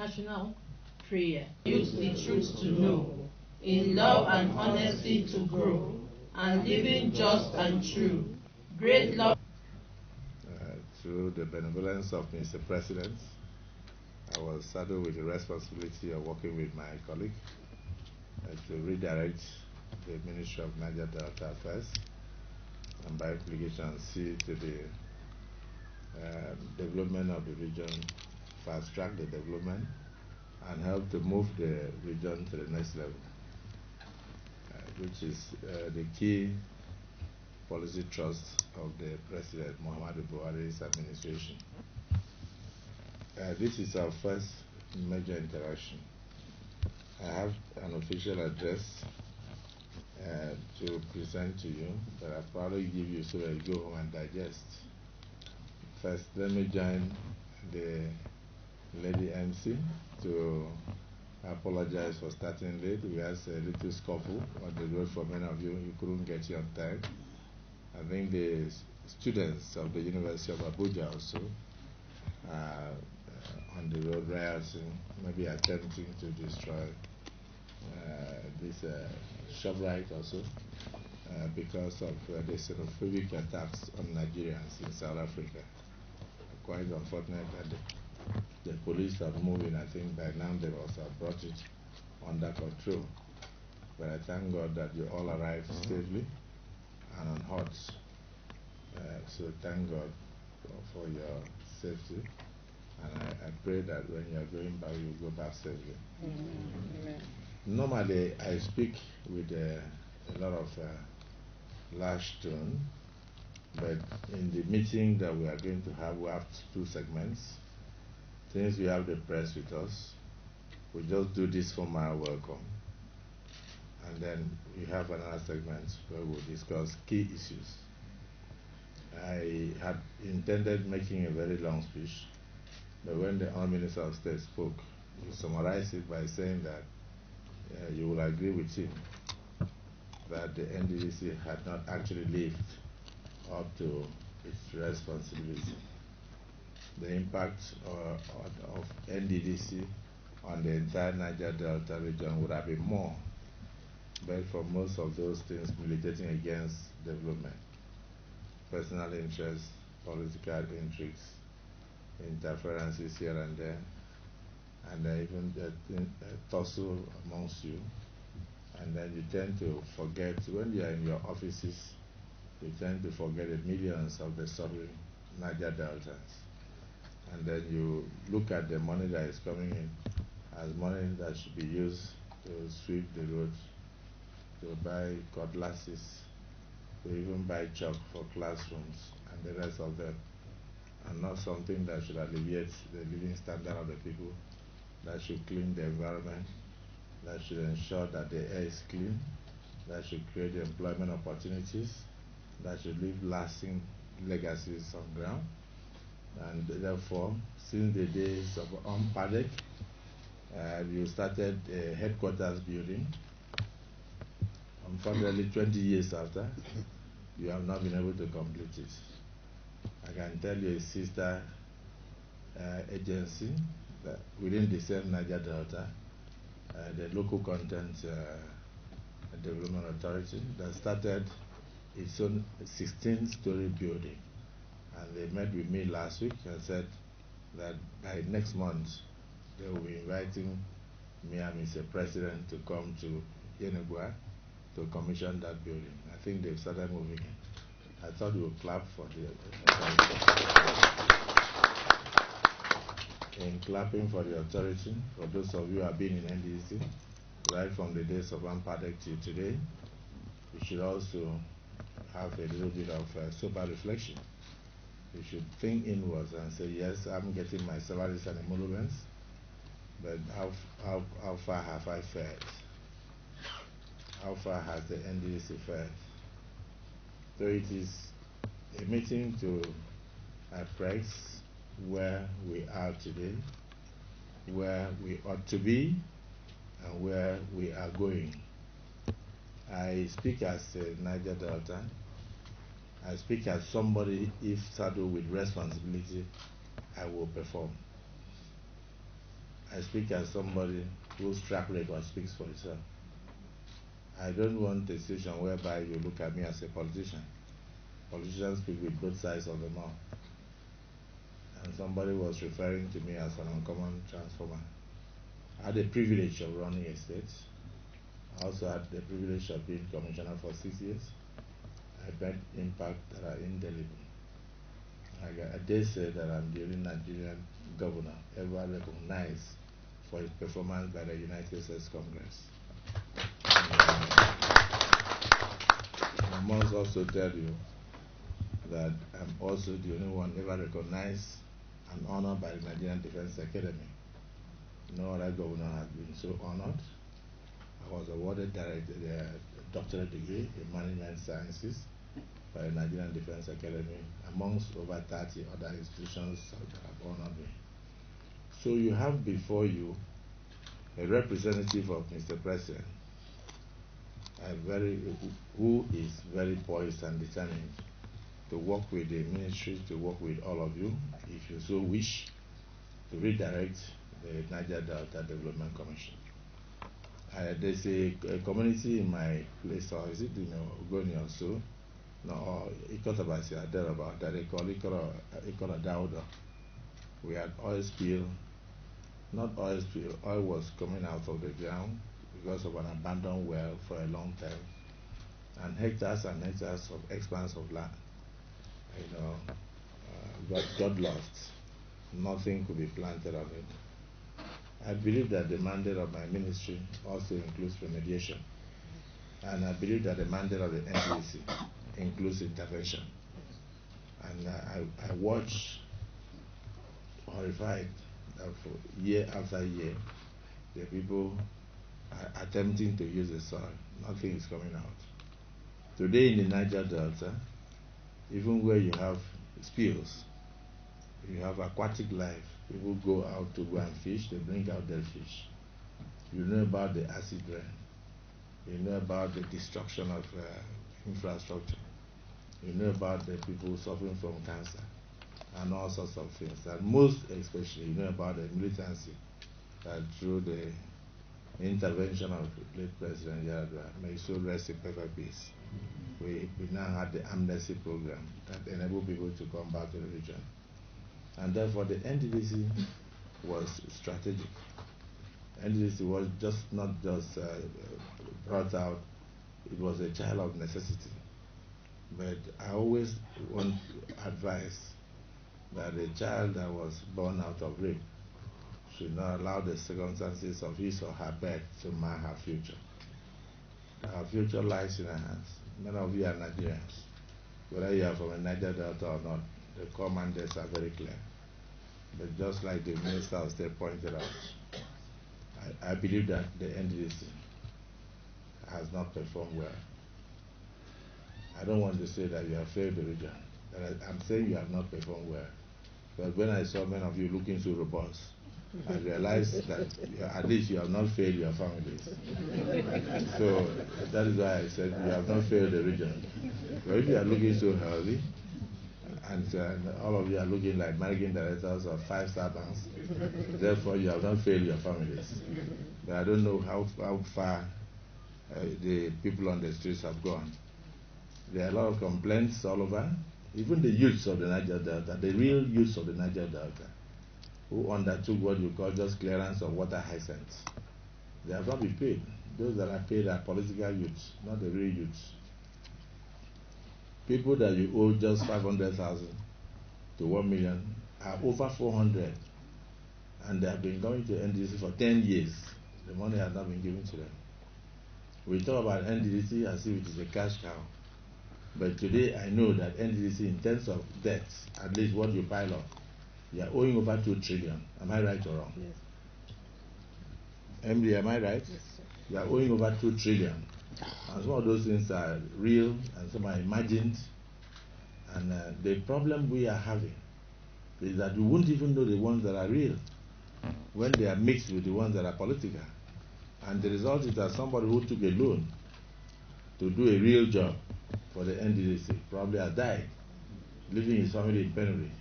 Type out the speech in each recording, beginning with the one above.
national prayer. Use the truth to know, in love and honesty to grow, and living just and true. Great love. Through the benevolence of Mr. President, I was saddled with the responsibility of working with my colleague to redirect the Ministry of Niger Delta Affairs, and by implication see to the development of the region, fast track the development, and help to move the region to the next level, which is the key policy thrust of the President Muhammadu Buhari's administration. This is our first major interaction. I have an official address to present to you, but I'll probably give you so that you go home and digest. First, let me join the Lady MC to apologize for starting late. We had a little scuffle on the road for many of you. You couldn't get here on time. I think the students of the University of Abuja also on the road rioting, maybe attempting to destroy this ShopRite also because of the xenophobic attacks on Nigerians in South Africa. Quite unfortunate that the police are moving. I think by now they also brought it under control. But I thank God that you all arrived safely and on horse. So thank God for your safety. And I pray that when you are going back, you go back safely. Amen. Normally, I speak with a lot of large tone, but in the meeting that we are going to have, we have two segments. Since we have the press with us, we just do this formal welcome. And then we have another segment where we'll discuss key issues. I had intended making a very long speech, but when the Honourable Minister of State spoke, he summarized it by saying that you will agree with him that the NDDC had not actually lived up to its responsibility. The impact of NDDC on the entire Niger Delta region would have been more, but for most of those things militating against development, personal interests, political intrigues, interferences here and there, and even a tussle amongst you. And then you tend to forget, when you are in your offices, you tend to forget the millions of the suffering Niger Deltans. And then you look at the money that is coming in as money that should be used to sweep the roads, to buy cutlasses, to even buy chalk for classrooms and the rest of them, and not something that should alleviate the living standard of the people, that should clean the environment, that should ensure that the air is clean, that should create employment opportunities, that should leave lasting legacies on ground. And therefore, since the days of Paddock, you started a headquarters building. Unfortunately, 20 years after, you have not been able to complete it. I can tell you a sister agency that within the same Niger Delta, the local content development authority, that started its own 16-story building. And they met with me last week and said that by next month they will be inviting me and Mr. President to come to Yenegua to commission that building. I think they've started moving in. I thought you would clap for the in clapping for the authority. For those of you who have been in NDDC, right from the days of Ampadek till today, you should also have a little bit of sober reflection. You should think inwards and say, yes, I'm getting my salaries and emoluments, but how far have I fared? How far has the NDDC fared? So it is a meeting to appraise where we are today, where we ought to be, and where we are going. I speak as a Niger Delta. I speak as somebody, if saddled with responsibility, I will perform. I speak as somebody whose track record speaks for itself. I don't want a situation whereby you look at me as a politician. Politicians speak with both sides of the mouth. And somebody was referring to me as an uncommon transformer. I had the privilege of running a state. I also had the privilege of being commissioner for 6 years. I made impact that are indelible. I dare say that I'm the only Nigerian governor ever recognized for his performance by the United States Congress. I must also tell you that I'm also the only one ever recognized and honored by the Nigerian Defense Academy. No other governor has been so honored. I was awarded a doctorate degree in management sciences by the Nigerian Defense Academy, amongst over 30 other institutions that have honored me. So you have before you a representative of Mr. President, who is very poised and determined to work with the ministry, to work with all of you, if you so wish, to redirect the Niger Delta Development Commission. There's a community in my place, or is it in Ogoni or so? No, or Ikotabasi, thereabout, that they call Ikola Dauda. We had oil spill, not oil spill, oil was coming out of the ground because of an abandoned well for a long time, and hectares of expanse of land, got lost. Nothing could be planted on it. I believe that the mandate of my ministry also includes remediation, and I believe that the mandate of the NDDC includes intervention. And I watch horrified that for year after year, the people are attempting to use the soil. Nothing is coming out. Today in the Niger Delta, even where you have spills, you have aquatic life. People go out to go and fish, they bring out their fish. You know about the acid rain. You know about the destruction of infrastructure. You know about the people suffering from cancer and all sorts of things. And most especially, you know about the militancy that through the intervention of the late President Yaradua, may so rest in perfect peace. We now had the amnesty program that enabled people to come back to the region. And therefore the NDDC was strategic. NDDC was not just brought out, it was a child of necessity. But I always want to advise that a child that was born out of rape should not allow the circumstances of his or her birth to mar her future. Our future lies in our hands. Many of you are Nigerians. Whether you are from a Niger Delta or not, the core mandates are very clear. But just like the Minister of State pointed out, I believe that the NDDC has not performed well. I don't want to say that you have failed the region, but I'm saying you have not performed well. Because when I saw many of you looking so robust, I realized that at least you have not failed your families. So that is why I said you have not failed the region. But if you are looking so healthy, and all of you are looking like managing directors of 5-star banks, therefore you have not failed your families. But I don't know how far the people on the streets have gone. There are a lot of complaints all over. Even the youths of the Niger Delta, the real youths of the Niger Delta, who undertook what you call just clearance of water hyacinths, they have not been paid. Those that are paid are political youths, not the real youths. People that you owe just 500,000 to 1 million are over 400, and they have been going to NDDC for 10 years. The money has not been given to them. We talk about NDDC as if it is a cash cow. But today I know that NDDC, in terms of debts, at least what you pile up, you are owing over 2 trillion. Am I right or wrong? Yes. MD, am I right? Yes, sir. You are owing over 2 trillion. And some of those things are real and some are imagined. And the problem we are having is that we won't even know the ones that are real when they are mixed with the ones that are political. And the result is that somebody who took a loan to do a real job for the NDDC probably has died, leaving his family in penury.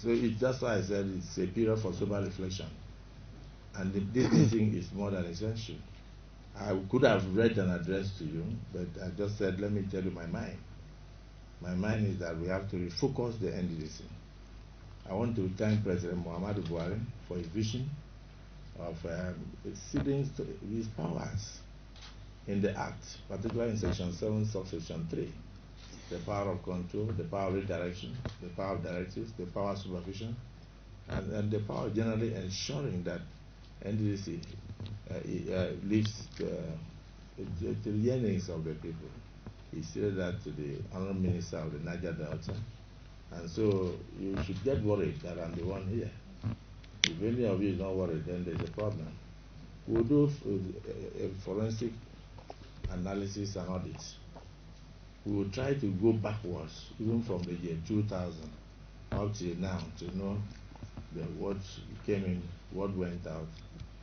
So that's why I said it's a period for sober reflection. And this meeting is more than essential. I could have read an address to you, but I just said, let me tell you my mind. My mind is that we have to refocus the NDDC. I want to thank President Muhammadu Buhari for his vision of ceding his powers in the Act, particularly in Section 7, Subsection 3. The power of control, the power of redirection, the power of directives, the power of supervision, and the power of generally ensuring that NDDC lives the yearnings of the people. He said that to the Honorable Minister of the Niger Delta. And so you should get worried that I'm the one here. If any of you is not worried, then there's a problem. We'll do a forensic analysis and audit. We will try to go backwards, even from the year 2000 up till now, to know what came in, what went out,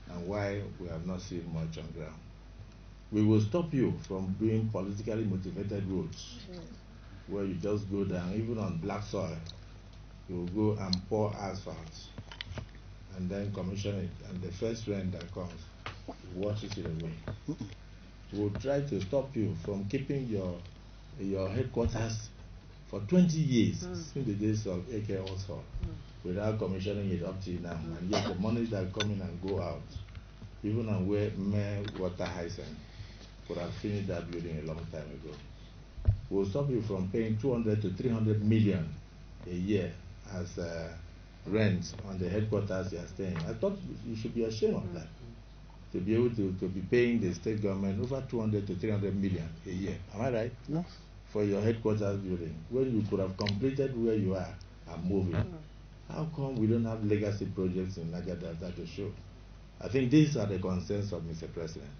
and why we have not seen much on ground. We will stop you from doing politically motivated roads, where you just go down, even on black soil, you will go and pour asphalt, and then commission it, and the first rain that comes, washes it away. We'll try to stop you from keeping your headquarters for 20 years, since the days of AK also, without commissioning it up till now, and yet the monies that come in and go out, even on where Mayor Water Hyson could have finished that building a long time ago. We'll stop you from paying 200 to 300 million a year as rent on the headquarters you are staying. I thought you should be ashamed of that, to be able to be paying the state government over 200 to 300 million a year. Am I right? Yes. For your headquarters building, when you could have completed where you are and moving. How come we don't have legacy projects in Niger Delta to show? I think these are the concerns of Mr. President.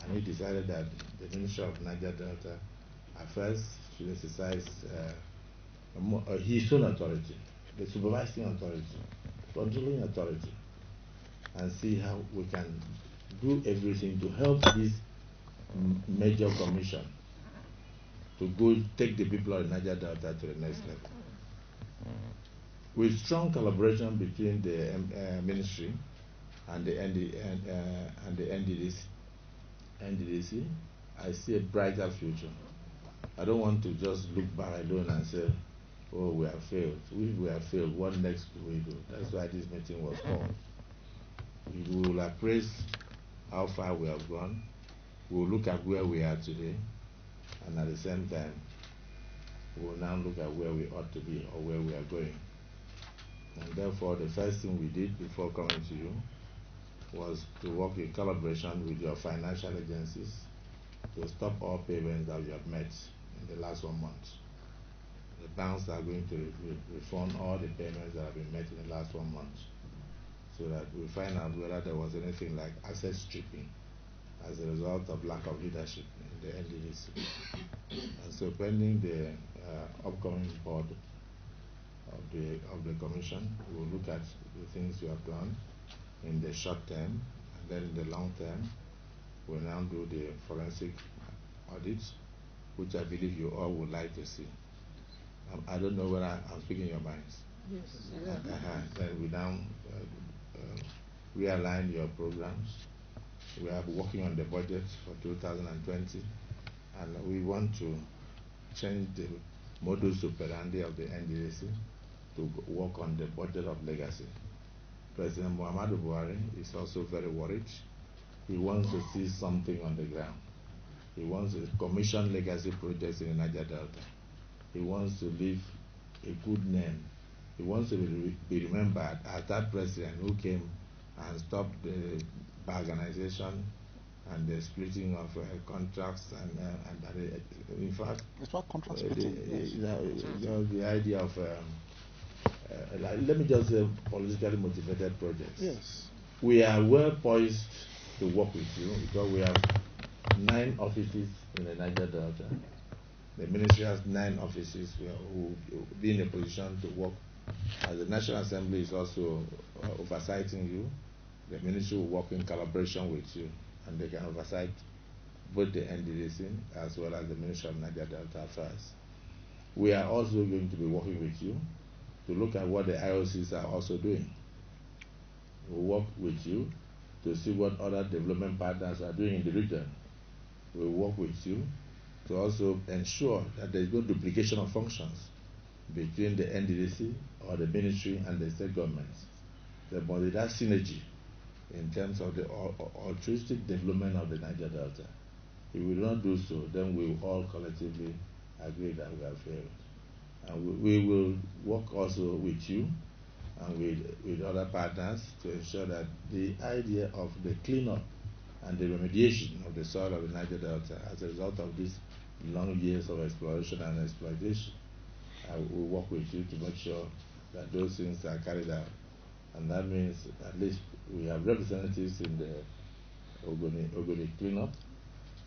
And he decided that the Minister of Niger Delta Affairs should exercise his own authority, the supervising authority, controlling authority, and see how we can do everything to help this major commission to go take the people of Niger Delta to the next level. With strong collaboration between the ministry and the NDDC, I see a brighter future. I don't want to just look back alone and say, oh, we have failed. If we have failed, what next do we do? That's why this meeting was called. We will appraise how far we have gone. We will look at where we are today, and at the same time, we will now look at where we ought to be or where we are going. And therefore, the first thing we did before coming to you was to work in collaboration with your financial agencies to stop all payments that you have met in the last 1 month. The banks are going to refund all the payments that have been met in the last 1 month, so that we find out whether there was anything like asset stripping as a result of lack of leadership in the NDDC. And so pending the upcoming board of the commission, we will look at the things you have done in the short term, and then in the long term, we'll now do the forensic audits, which I believe you all would like to see. I don't know whether I'm speaking your minds. Yes. Then we now realign your programs. We are working on the budget for 2020, and we want to change the modus operandi of the NDDC to work on the budget of legacy. President Muhammadu Buhari is also very worried. He wants to see something on the ground. He wants to commission legacy projects in the Niger Delta. He wants to leave a good name. He wants to be remembered as that president who came and stopped the organization and the splitting of contracts and in fact, it's about contract splitting. the idea of let me just say politically motivated projects. Yes. We are well poised to work with you because we have 9 offices in the Niger Delta. The ministry has 9 offices who will be in a position to work. As the National Assembly is also oversighting you, the ministry will work in collaboration with you, and they can oversight both the NDDC as well as the Ministry of Niger Delta Affairs. We are also going to be working with you to look at what the IOCs are also doing. We'll work with you to see what other development partners are doing in the region. We'll work with you to also ensure that there is no duplication of functions between the NDDC or the ministry and the state governments. There must be that synergy in terms of the altruistic development of the Niger Delta. If we do not do so, then we will all collectively agree that we have failed. And we will work also with you and with other partners to ensure that the idea of the cleanup and the remediation of the soil of the Niger Delta as a result of these long years of exploration and exploitation, we will work with you to make sure that those things are carried out. And that means at least we have representatives in the Ogoni cleanup,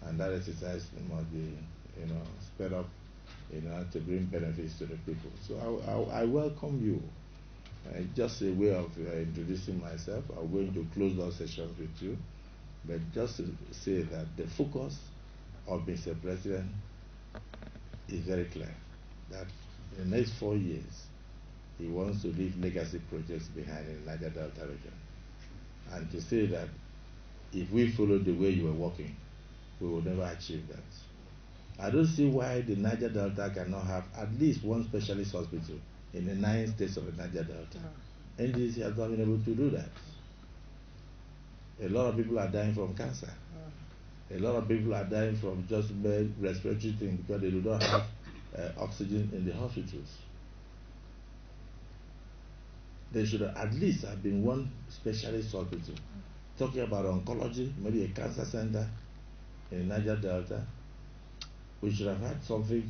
and that exercise must be, sped up, to bring benefits to the people. So I welcome you. Just a way of introducing myself. I'm going to close those sessions with you, but just to say that the focus of Mr. President is very clear, that in the next 4 years, he wants to leave legacy projects behind in the Niger Delta region. And to say that if we follow the way you are working, we will never achieve that. I don't see why the Niger Delta cannot have at least one specialist hospital in the 9 states of the Niger Delta. NDDC has not been able to do that. A lot of people are dying from cancer. A lot of people are dying from just mere respiratory things because they do not have oxygen in the hospitals. There should at least have been one specialist hospital. Talking about oncology, maybe a cancer center in Niger Delta. We should have had something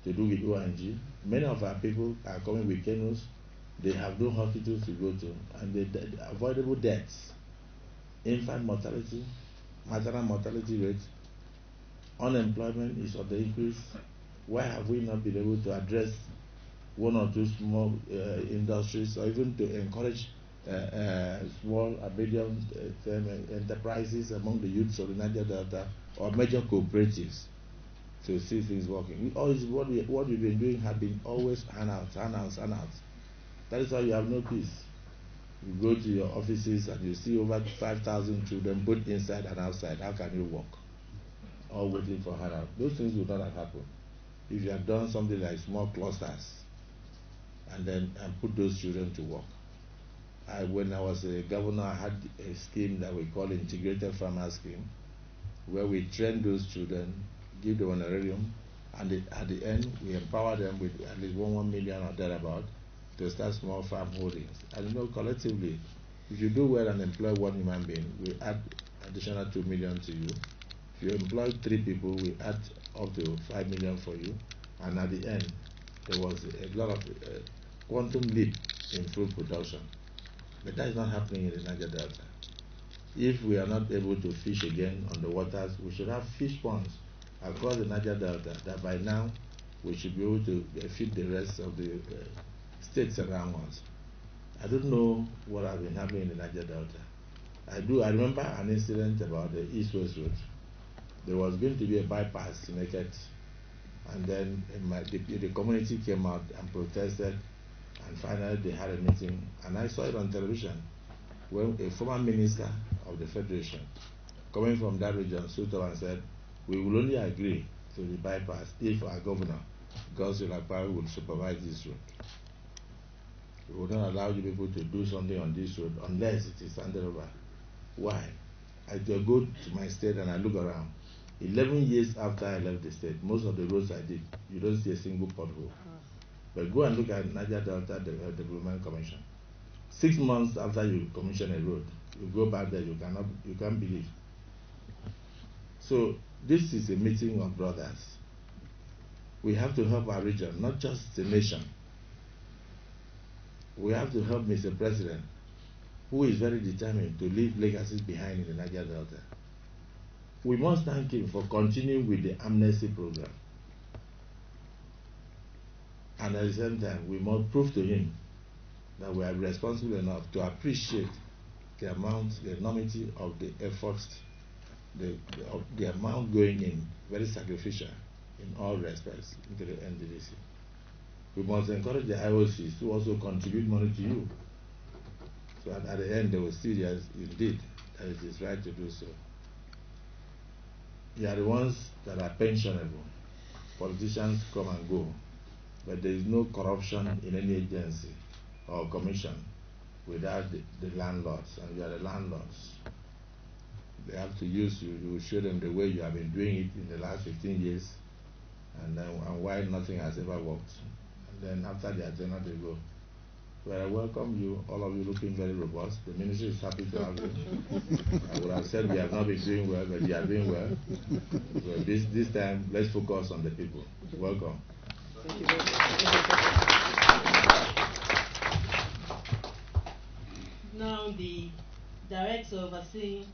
to do with ONG. Many of our people are coming with canoes. They have no hospitals to go to, and the avoidable deaths, infant mortality, maternal mortality rates, unemployment is on the increase. Why have we not been able to address one or two small industries, or even to encourage small and medium enterprises among the youths of the Niger Delta, or major cooperatives, to see things working? What we've been doing have been always handouts. That is why you have no peace. You go to your offices and you see over 5,000 children, both inside and outside. How can you work? All waiting for handout. Those things would not have happened if you had done something like small clusters and put those children to work. When I was a governor, I had a scheme that we call Integrated Farmer Scheme, where we train those children, give them an honorarium, and at the end we empower them with at least 1 million or thereabout to start small farm holdings. And collectively, if you do well and employ one human being, we add additional 2 million to you. If you employ 3 people, we add up to 5 million for you. And at the end, there was a lot of quantum leap in food production. But that is not happening in the Niger Delta. If we are not able to fish again on the waters, we should have fish ponds across the Niger Delta, that by now we should be able to feed the rest of the states around us. I don't know what has been happening in the Niger Delta. I remember an incident about the East-West Road. There was going to be a bypass in Eket, and then the community came out and protested, and finally they had a meeting, and I saw it on television when a former minister of the Federation coming from that region stood up and said, we will only agree to the bypass if our governor, Godswill Akpabio, will supervise this road. We will not allow you people to do something on this road unless it is handed over. Why? I go to my state and I look around. 11 years after I left the state, most of the roads I did, you don't see a single pothole. But go and look at Niger Delta Development Commission. 6 months after you commission a road, you go back there, you can't believe. So this is a meeting of brothers. We have to help our region, not just the nation. We have to help Mr. President, who is very determined to leave legacies behind in the Niger Delta. We must thank him for continuing with the amnesty program. And at the same time, we must prove to him that we are responsible enough to appreciate the amount, the enormity of the efforts, the amount going in, very sacrificial in all respects into the NDDC. We must encourage the IOCs to also contribute money to you. So at the end, they will see yes, indeed, that it is right to do so. They are the ones that are pensionable. Politicians come and go, but there is no corruption in any agency or commission without the landlords, and you are the landlords. They have to use you. You will show them the way you have been doing it in the last 15 years, and why nothing has ever worked. And then after the agenda, they go. Well, I welcome you, all of you looking very robust. The ministry is happy to have you. I would have said we have not been doing well, but you are doing well. So this time, let's focus on the people. Welcome. Thank you very much. Now the Director overseeing